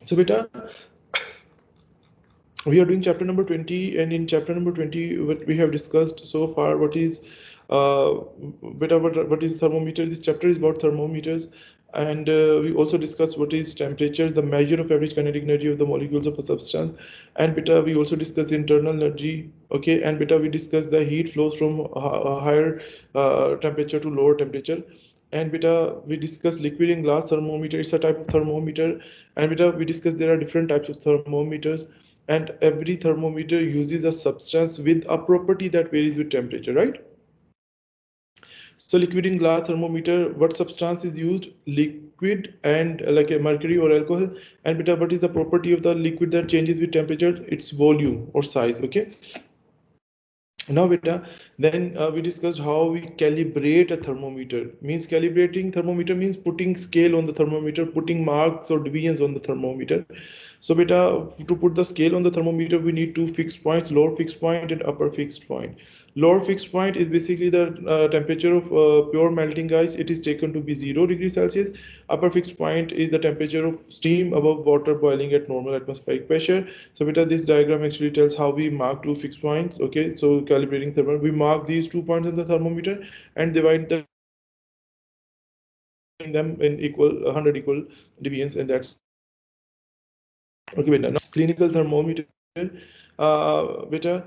So beta, we are doing chapter number 20, and in chapter number 20 what we have discussed so far, what is uh what is thermometer. This chapter is about thermometers, and we also discussed what is temperature, the measure of average kinetic energy of the molecules of a substance. And beta, we also discussed internal energy. Okay, and beta, we discussed the heat flows from higher temperature to lower temperature. And beta, we discussed liquid in glass thermometer, it's a type of thermometer. And beta, we discussed there are different types of thermometers, and every thermometer uses a substance with a property that varies with temperature, right? So liquid in glass thermometer, what substance is used? Liquid, and like a mercury or alcohol. And beta, what is the property of the liquid that changes with temperature? Its volume or size. Okay. Now beta, then we discussed how we calibrate a thermometer. Means calibrating thermometer means putting scale on the thermometer, putting marks or divisions on the thermometer. So beta, to put the scale on the thermometer, we need two fixed points, lower fixed point and upper fixed point. Lower fixed point is basically the temperature of pure melting ice. It is taken to be 0 degrees Celsius. Upper fixed point is the temperature of steam above water boiling at normal atmospheric pressure. So beta, this diagram actually tells how we mark two fixed points. Okay, so calibrating thermometer, we mark these 2 points on the thermometer and divide them in equal 100 equal divisions, and that's how we calibrate the thermometer. Okay, beta.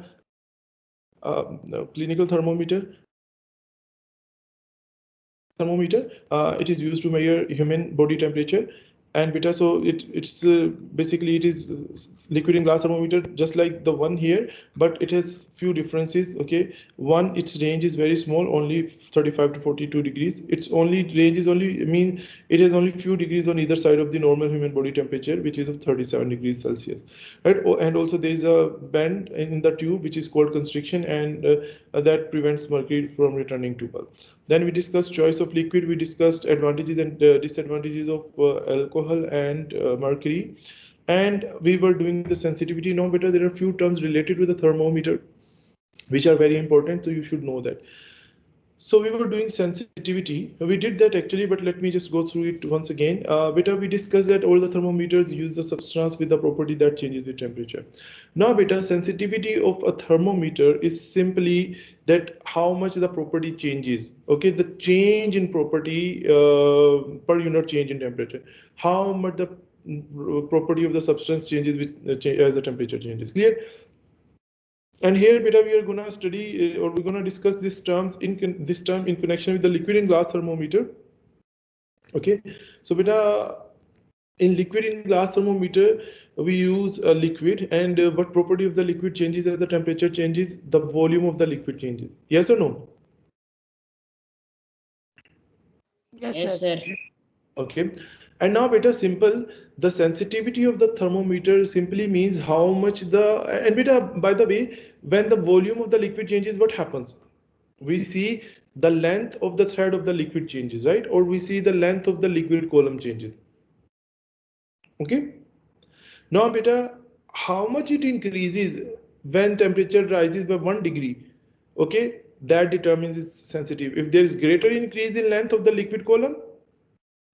Now clinical thermometer. Beta, no, clinical thermometer. Thermometer. It is used to measure human body temperature. And beta, so it's basically it is liquid in glass thermometer, just like the one here, but it has few differences. Okay, one, its range is very small, only 35 to 42 degrees. Its only range is only mean it has only few degrees on either side of the normal human body temperature, which is of 37 degrees Celsius, right? And also there is a bend in the tube which is called constriction, and that prevents mercury from returning to bulb. Then we discussed choice of liquid. We discussed advantages and disadvantages of alcohol and mercury. And we were doing the sensitivity. Now, better, there are few terms related with the thermometer which are very important, so you should know that. So we were doing sensitivity. We did that actually, but let me just go through it once again. Beta, we discussed that all the thermometers use the substance with the property that changes with temperature. Now, beta, sensitivity of a thermometer is simply that how much the property changes. Okay, the change in property per unit change in temperature. How much the property of the substance changes with as the temperature changes. Clear? And here, beta, we are gonna study or we're gonna discuss these terms in this term in connection with the liquid in glass thermometer. Okay, so beta, in liquid in glass thermometer, we use a liquid, and what property of the liquid changes as the temperature changes? The volume of the liquid changes. Yes or no? Yes, Yes, sir. sir. Okay, and now beta, simple, the sensitivity of the thermometer simply means how much the, and beta, by the way, when the volume of the liquid changes, what happens? We see the length of the thread of the liquid changes, right? Or we see the length of the liquid column changes. Okay, now beta, how much it increases when temperature rises by 1 degree? Okay, that determines its sensitivity. If there is greater increase in length of the liquid column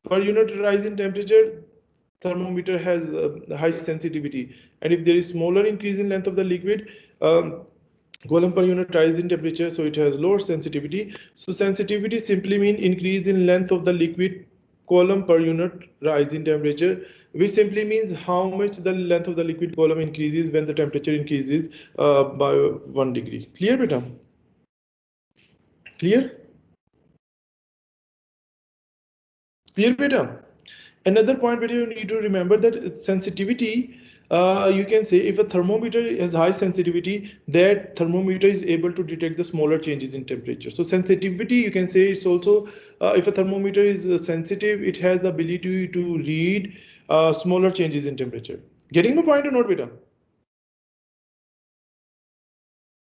per unit rise in temperature, thermometer has high sensitivity. And if there is smaller increase in length of the liquid column per unit rise in temperature, so it has lower sensitivity. So sensitivity simply mean increase in length of the liquid column per unit rise in temperature, which simply means how much the length of the liquid column increases when the temperature increases by 1 degree. Clear, beta? Clear? Clear, beta? Another point where you need to remember that sensitivity, you can say if a thermometer has high sensitivity, that thermometer is able to detect the smaller changes in temperature. So sensitivity, you can say it's also, if a thermometer is sensitive, it has the ability to read smaller changes in temperature. Getting my point or not, beta?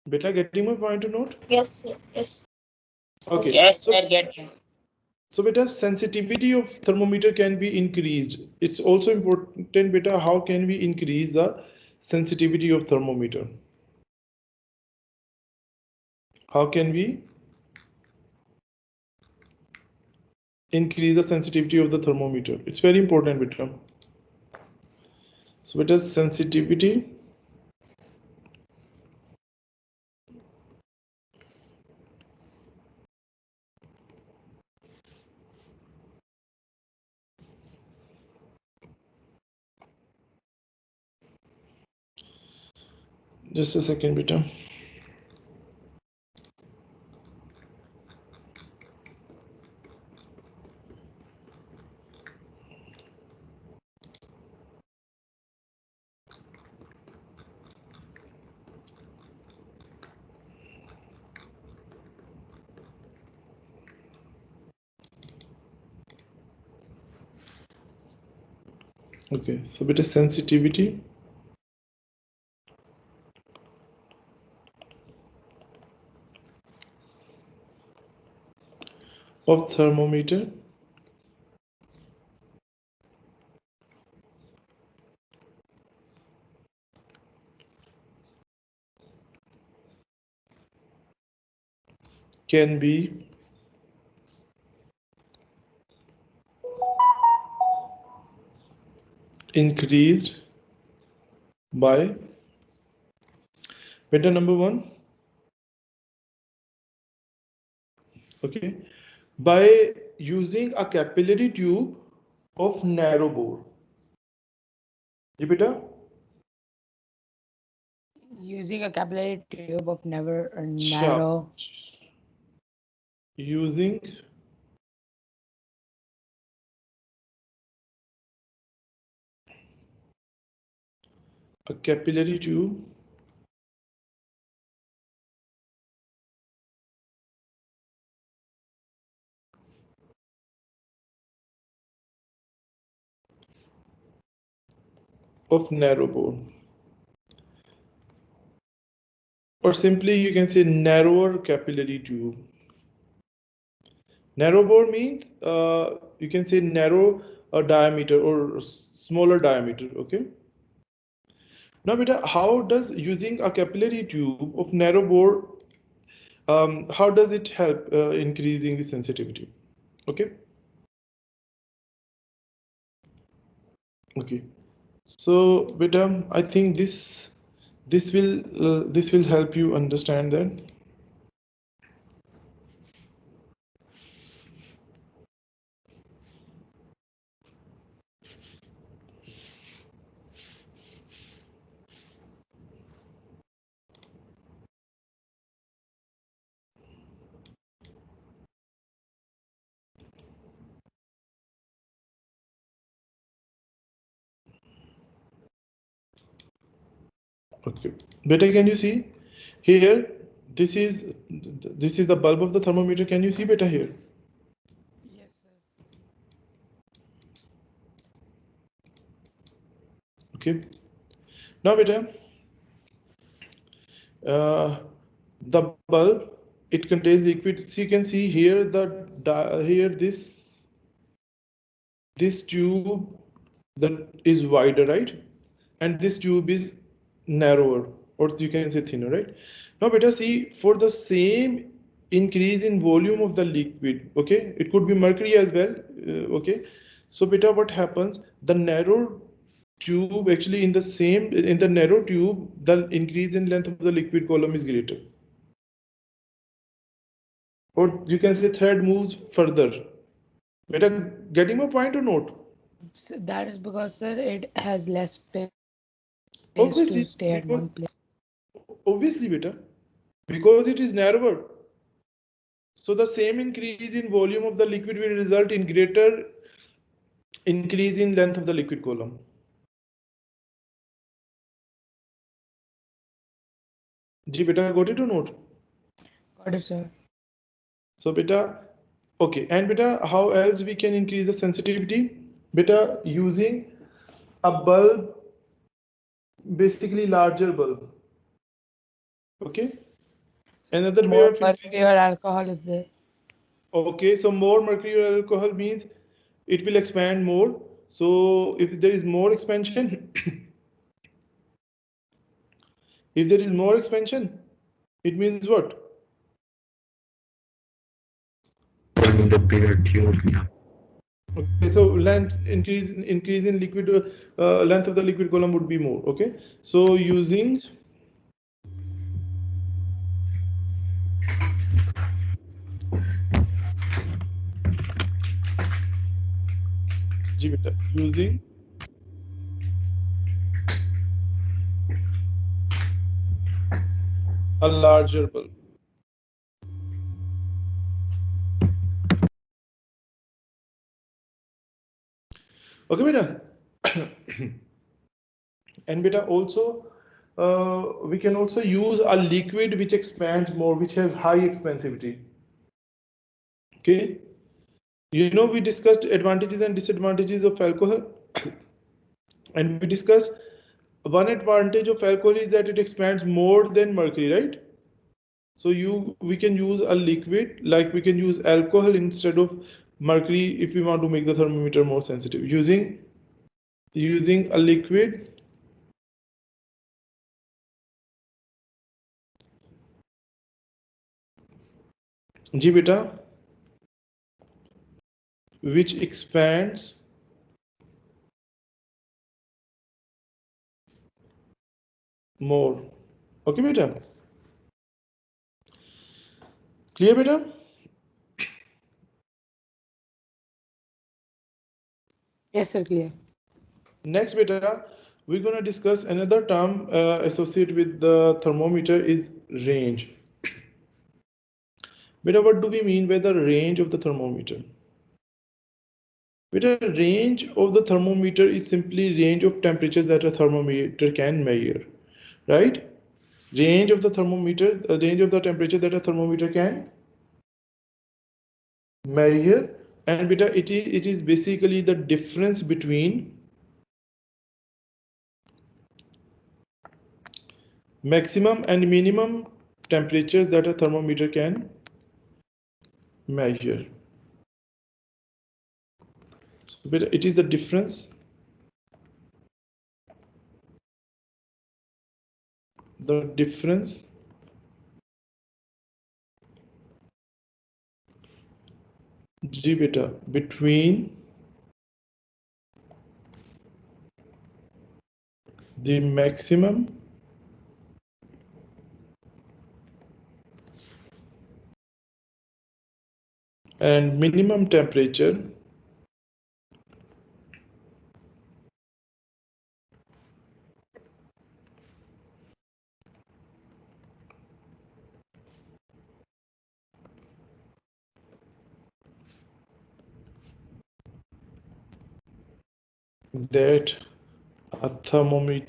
Beta, getting my point or not? Yes, sir. Yes, sir. Okay, Yes, so sir, getting. so beta, sensitivity of thermometer can be increased. It's also important, beta, how can we increase the sensitivity of thermometer? How can we increase the sensitivity of the thermometer? It's very important, beta. So it is sensitivity just a second beta. Okay, so it is sensitivity of thermometer can be increased by beta number one. Okay, by using a capillary tube of narrow bore. जी बेटा Using a capillary tube of never sharp narrow. using a capillary tube of narrow bore, or simply you can say narrower capillary tube. Narrow bore means you can say narrow diameter or smaller diameter. Okay. Now, beta, how does using a capillary tube of narrow bore, how does it help increasing the sensitivity? Okay. Okay. So, beta, I think this will help you understand that. Okay, beta, can you see here? This is the bulb of the thermometer. Can you see beta here? Yes, sir. Okay. Now beta, the bulb, it contains liquid. So you can see here here this tube that is wider, right? And this tube is narrower, or you can say thinner, right? Now beta, see, for the same increase in volume of the liquid, okay, it could be mercury as well, okay. So beta, what happens, the narrow tube, actually in the narrow tube, the increase in length of the liquid column is greater, or you can say thread moves further. Beta, getting my point or not? So that is because, sir, it has less space to stay at one place. Obviously, obviously beta, because it is narrower. So the same increase in volume of the liquid will result in greater increase in length of the liquid column. Ji beta, got it or not? Got it, sir. So beta, okay, and beta, how else we can increase the sensitivity? Beta, using a bulb, basically larger bulb. Okay. Another way More of mercury increasing. or alcohol is there. Okay, so more mercury or alcohol means it will expand more. So if there is more expansion, if there is more expansion, it means what? The bigger tube. Yeah. Okay, so increase in liquid length of the liquid column would be more. Okay, so using G beta, using a larger bulb. Okay, beta. And beta also we can also use a liquid which expands more, which has high expansivity. Okay, you know, we discussed advantages and disadvantages of alcohol, and we discussed one advantage of alcohol is that it expands more than mercury, right? So we can use a liquid, like we can use alcohol instead of mercury if we want to make the thermometer more sensitive, using a liquid G beta which expands more. Okay, beta. Clear, beta? Yes, sir, clear. Next, beta, we're gonna discuss another term associated with the thermometer is range. Beta, what do we mean by the range of the thermometer? Beta, range of the thermometer is simply range of temperature that a thermometer can measure, right? Range of the thermometer, range of the temperature that a thermometer can measure, and beta, it is basically the difference between maximum and minimum temperatures that a thermometer can measure. So it is the difference G beta between the maximum and minimum temperature that a thermometer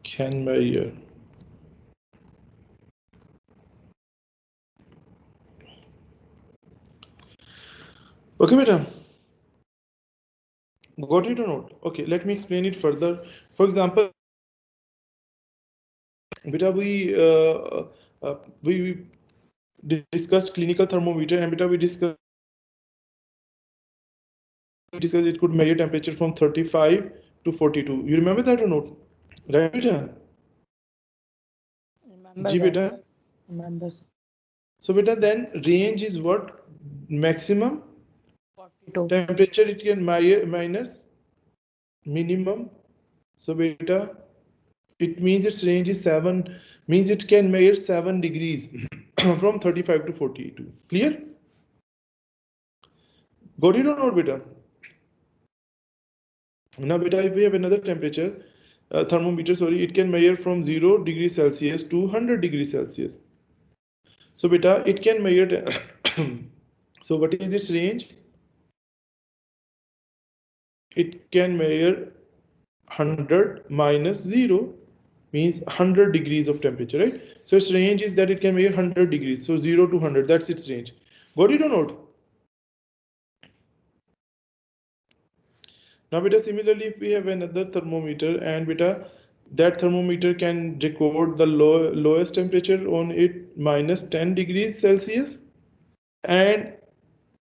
can measure. Okay, beta, got it or not? Okay, let me explain it further. For example, beta, we discussed clinical thermometer, and beta, we discussed it could measure temperature from 35 to 42. You remember that or not? Right, beta? Remember G that. beta. Remember, sir. So beta, then range is what? Maximum 42. temperature it can minus minimum. So beta, it means its range is 7, means it can measure 7 degrees from 35 to 42. Clear? Got it or not, beta? Now beta, if we have another temperature thermometer, sorry, it can measure from 0 degrees Celsius to 100 degrees Celsius. So beta, it can measure so what is its range? It can measure 100 minus 0 means 100 degrees of temperature, right? So its range is that it can measure 100 degrees. So 0 to 100, that's its range. Got it or not? Now beta, similarly, if we have another thermometer and beta, that thermometer can record the lowest temperature on it minus 10 degrees Celsius, and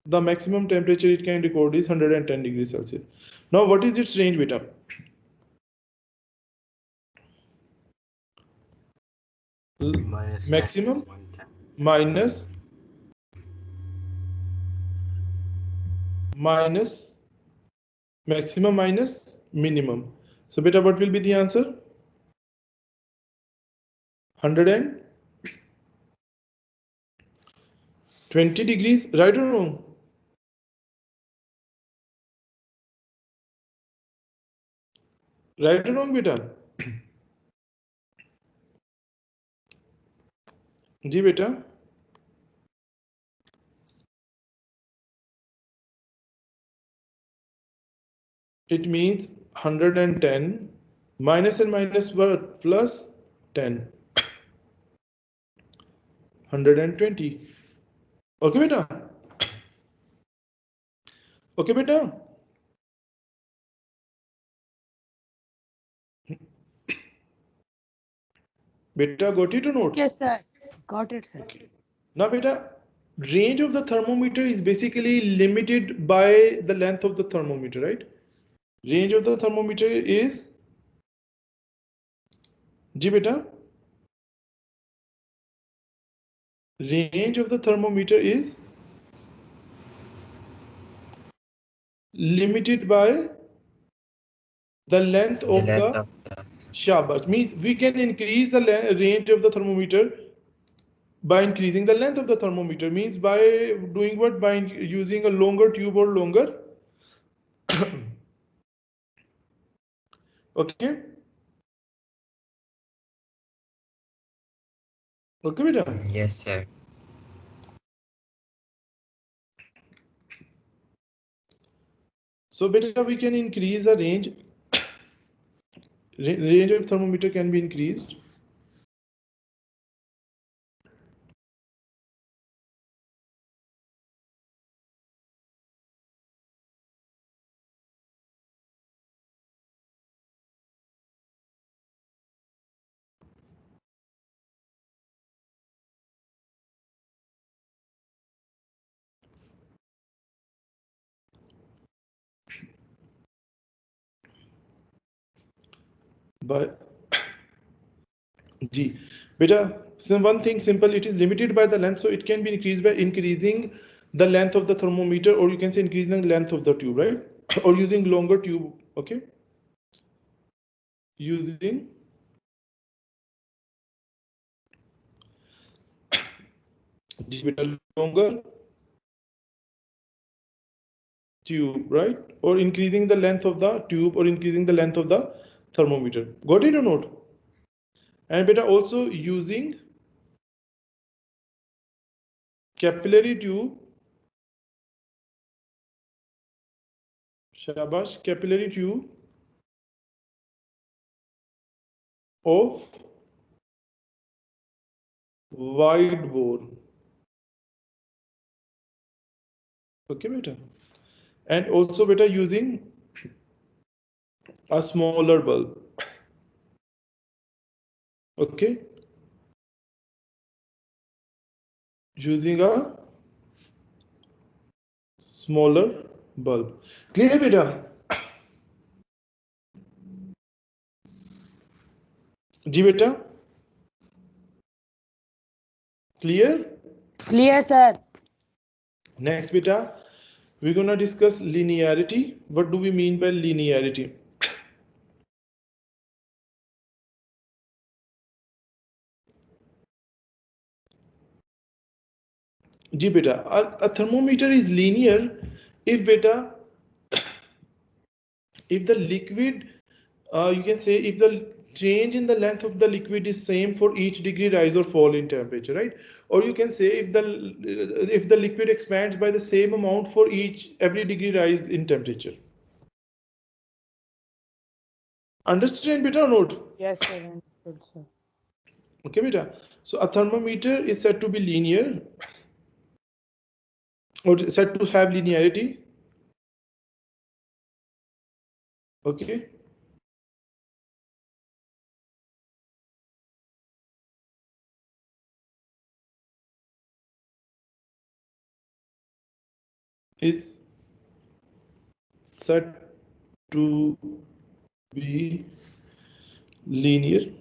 the maximum temperature it can record is 110 degrees Celsius. Now what is its range, beta? Maximum minus maximum minus minimum. So beta, what will be the answer? 120 degrees, right or wrong? Right or wrong, beta? Ji beta. It means 110 minus and minus what? Plus 10. 120. Okay beta? Okay beta? Beta, got it or not? Yes, sir. Got it, sir. Okay. Now beta, range of the thermometer is basically limited by the length of the thermometer, right? Range of the thermometer is, ji beta, range of the thermometer is limited by the length of the shabash. Means we can increase the range of the thermometer by increasing the length of the thermometer. Means by doing what? By using a longer tube or longer. Okay. Okay beta. Yes, sir. So beta, we can increase the range. Range of thermometer can be increased by G. Beta, so one thing simple, it is limited by the length, so it can be increased by increasing the length of the thermometer, or you can say increasing the length of the tube, right? Or using longer tube, okay? Using G beta, longer tube, right? Or increasing the length of the tube, or increasing the length of the thermometer. Got it or not? And beta, also using capillary tube, shabash, capillary tube of wide bore. Okay, beta. And also beta, using a smaller bulb. Okay, using a smaller bulb. Clear beta? Ji beta? Clear? Clear, sir. Next beta, we're gonna discuss linearity. What do we mean by linearity? Ji beta, a thermometer is linear if beta, if the liquid, you can say if the change in the length of the liquid is same for each degree rise or fall in temperature, right? Or you can say if the liquid expands by the same amount for every degree rise in temperature. Understand beta or not? Yes, sir. Understood, sir. Okay beta, so a thermometer is said to be linear, or said to have linearity. Okay, is said to be linear.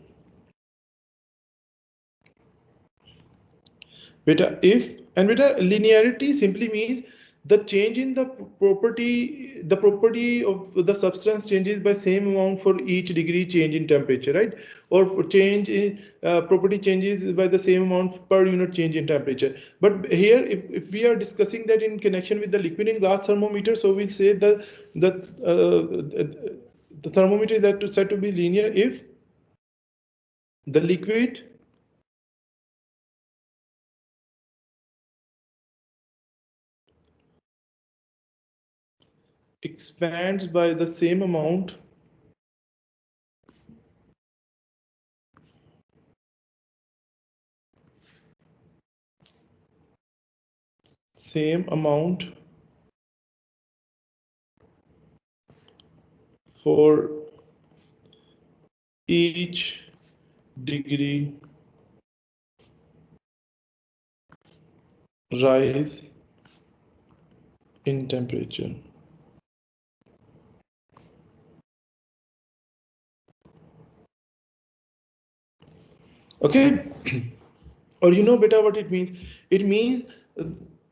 Beta if, and beta linearity simply means the change in the property of the substance changes by same amount for each degree change in temperature, right? Or for change in property changes by the same amount per unit change in temperature. But here, if we are discussing that in connection with the liquid in glass thermometer, so we say that the thermometer is that said to be linear if the liquid expands by the same amount for each degree rise in temperature. Okay, or beta what it means? It means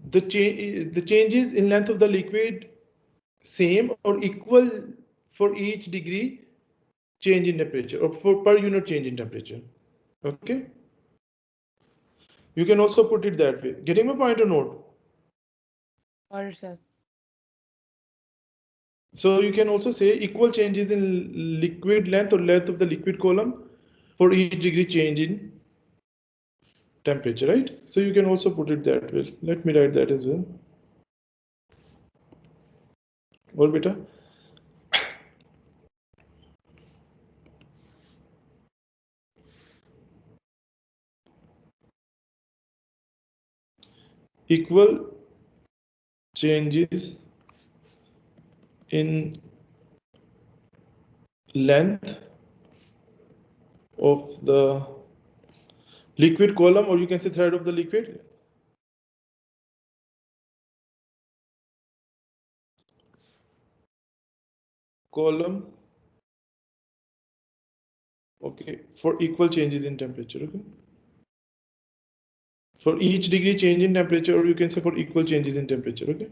the changes in length of the liquid same or equal for each degree change in temperature or for per unit change in temperature. Okay, you can also put it that way. Getting my point or not? Or sir. So you can also say equal changes in liquid length or length of the liquid column for each degree change in temperature, right? So you can also put it that way. Let me write that as well. Or beta equal changes in length of the liquid column, or you can say thread of the liquid column, okay, for equal changes in temperature, okay, for each degree change in temperature, or you can say for equal changes in temperature, okay.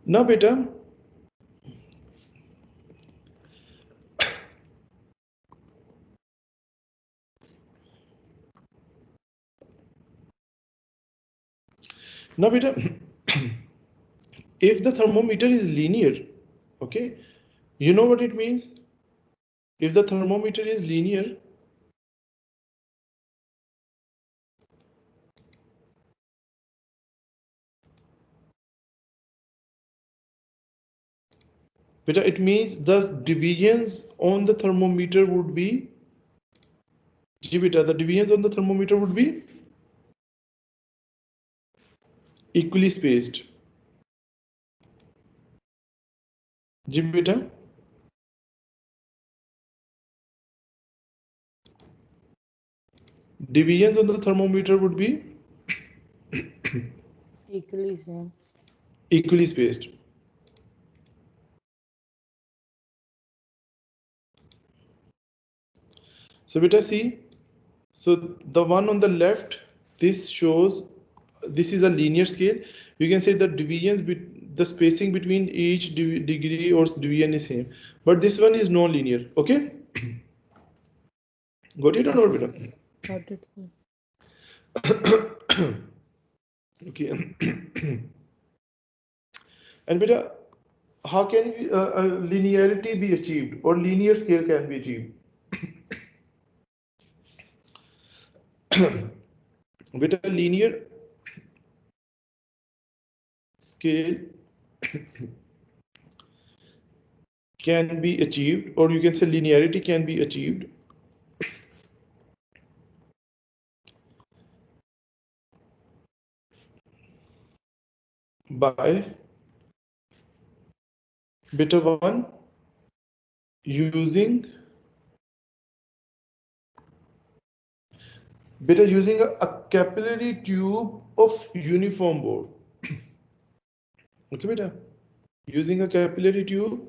Now beta now beta if the thermometer is linear, okay, you know what it means? If the thermometer is linear, beta, it means the deviations on the thermometer would be G beta, the deviations on the thermometer would be equally spaced. G beta, deviations on the thermometer would be Equally same. equally spaced. So beta see, so the one on the left, this shows this is a linear scale. You can say the deviations, the spacing between each degree or deviation is same, but this one is non-linear. Okay, got it or Yes, not, sir. beta? Got it, sir. Okay, and beta, how can linearity be achieved or linear scale can be achieved? Beta, linear scale can be achieved, or you can say linearity can be achieved by beta 1 using Beta using a capillary tube of uniform bore. Okay, beta. Using a capillary tube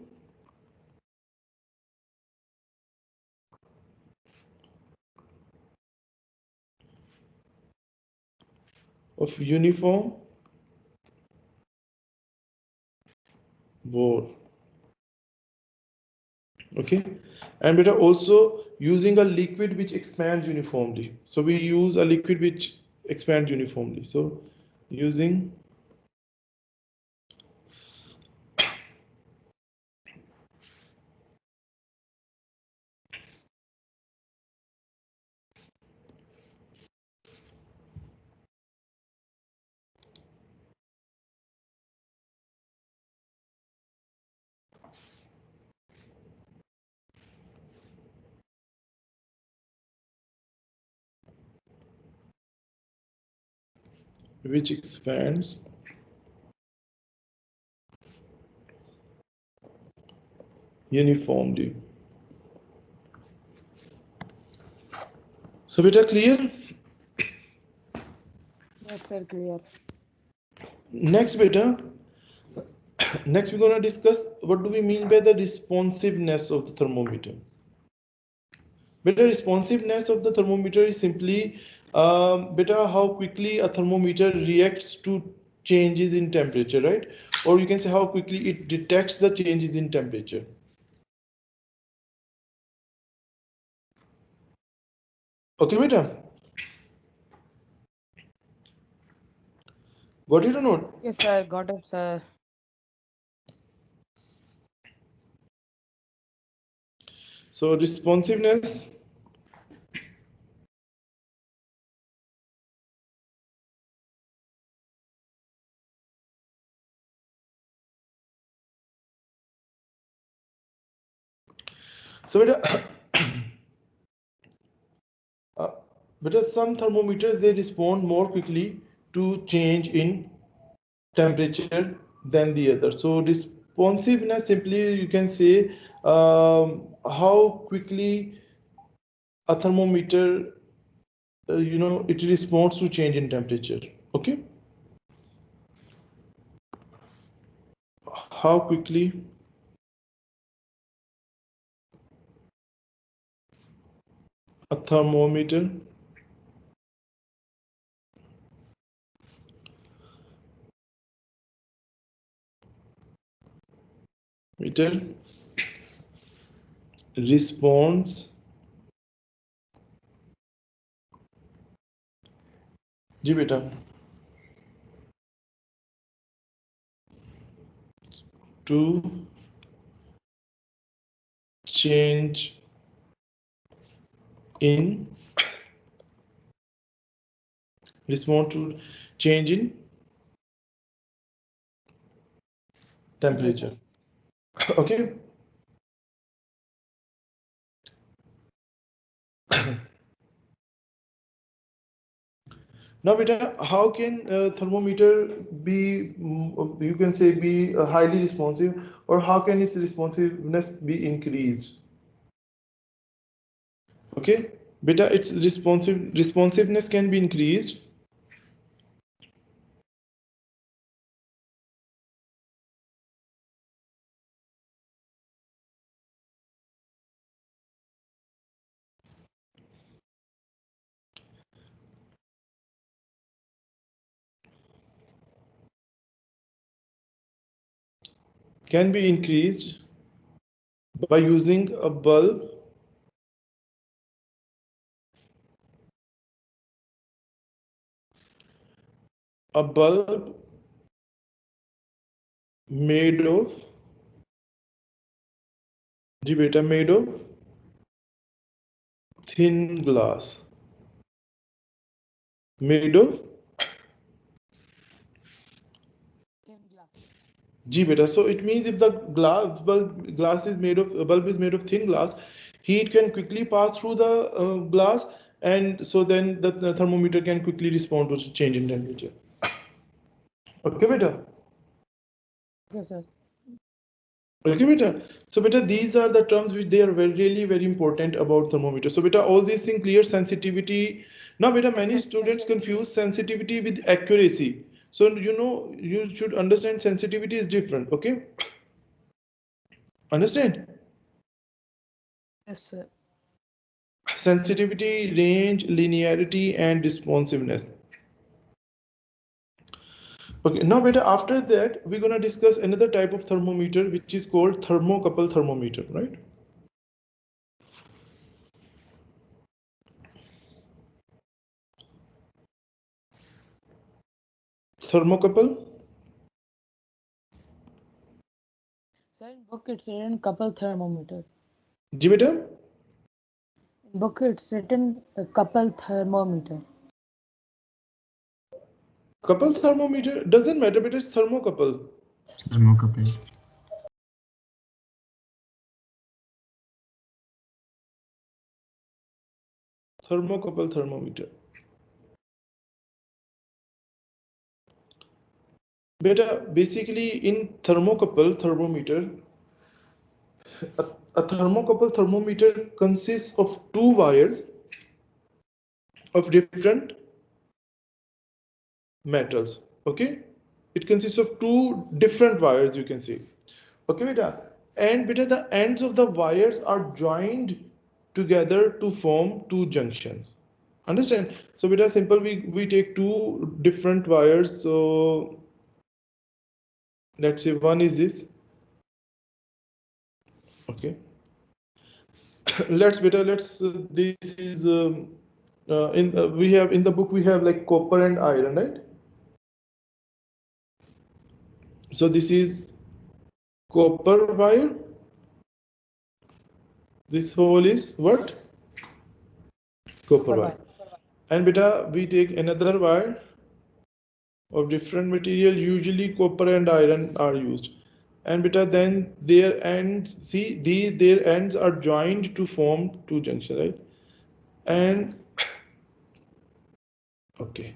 of uniform bore. Okay, and beta also using a liquid which expands uniformly. So we use a liquid which expands uniformly. So using which expands uniformly. So beta clear? Yes, sir, clear. Next beta, next we're gonna discuss what do we mean by the responsiveness of the thermometer. Beta responsiveness of the thermometer is simply beta how quickly a thermometer reacts to changes in temperature, right? Or you can say how quickly it detects the changes in temperature. Okay, beta. Got it or not? Yes, sir, got it, sir. So responsiveness. So beta, uh, beta some thermometers they respond more quickly to change in temperature than the other. So responsiveness simply you can say how quickly a thermometer it responds to change in temperature. Okay, how quickly a thermometer meter responds जी बेटा to change in respond to change in temperature. Temperature. Okay, now beta how can thermometer be you can say be highly responsive, or how can its responsiveness be increased? Okay, beta its responsiveness can be increased can be increased by using a bulb made of जी बेटा made of thin glass, made of Thin glass. जी बेटा. So it means if the glass is made of bulb is made of thin glass, heat can quickly pass through the glass, and so then the thermometer can quickly respond to change in temperature. Okay बेटा. Yes, sir. Okay, beta. So beta, these are the terms which they are really very important about thermometer. So beta, all these things clear. Sensitivity. Now beta, Yes, many sir. students confuse sensitivity with accuracy. So you know, you should understand sensitivity is different. Okay, understand? Yes, sir. Sensitivity, range, linearity, and responsiveness. Okay, now beta, after that we're gonna discuss another type of thermometer which is called thermocouple thermometer, right? Thermocouple. Sir, in book it's written couple thermometer. जी बेटा. In book it's written a couple thermometer. Couple thermometer doesn't matter, but it's thermocouple. Thermocouple. Thermocouple thermometer. Beta, basically in thermocouple thermometer, a, a thermocouple thermometer consists of two wires of different metals. Okay, it consists of two different wires, you can see. Okay, beta, and beta, the ends of the wires are joined together to form two junctions. Understand? So beta, simple, we take two different wires. So let's say one is this. Okay. Let's this is in we have in the book we have like copper and iron, right? So this is copper wire. This hole is what? Copper Copper wire. wire. And beta, we take another wire of different material. Usually copper and iron are used. And beta, then their ends, see, their ends are joined to form two junctions, right? And okay.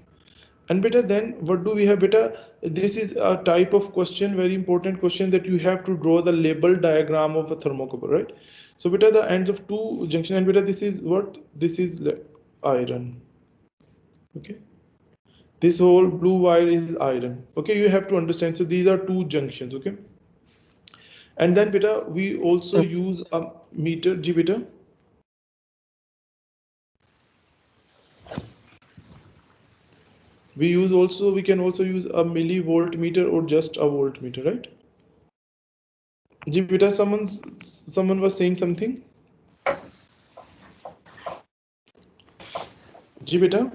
And beta, then what do we have, beta? This is a type of question, very important question, that you have to draw the label diagram of a thermocouple, right? So beta, the ends of two junction, and beta, this is what? This is iron. Okay. This whole blue wire is iron. Okay, you have to understand. So these are two junctions. Okay. And then beta, we also Sir, use a meter. G beta. We can also use a millivolt meter or just a voltmeter, right? Ji beta, someone was saying something. Ji beta.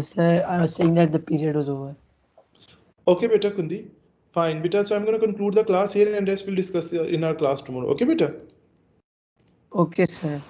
sir, I was saying that the period was over. Okay, beta Kundi. Fine, beta. So I'm going to conclude the class here and rest we'll discuss in our class tomorrow. Okay, beta. Okay, sir.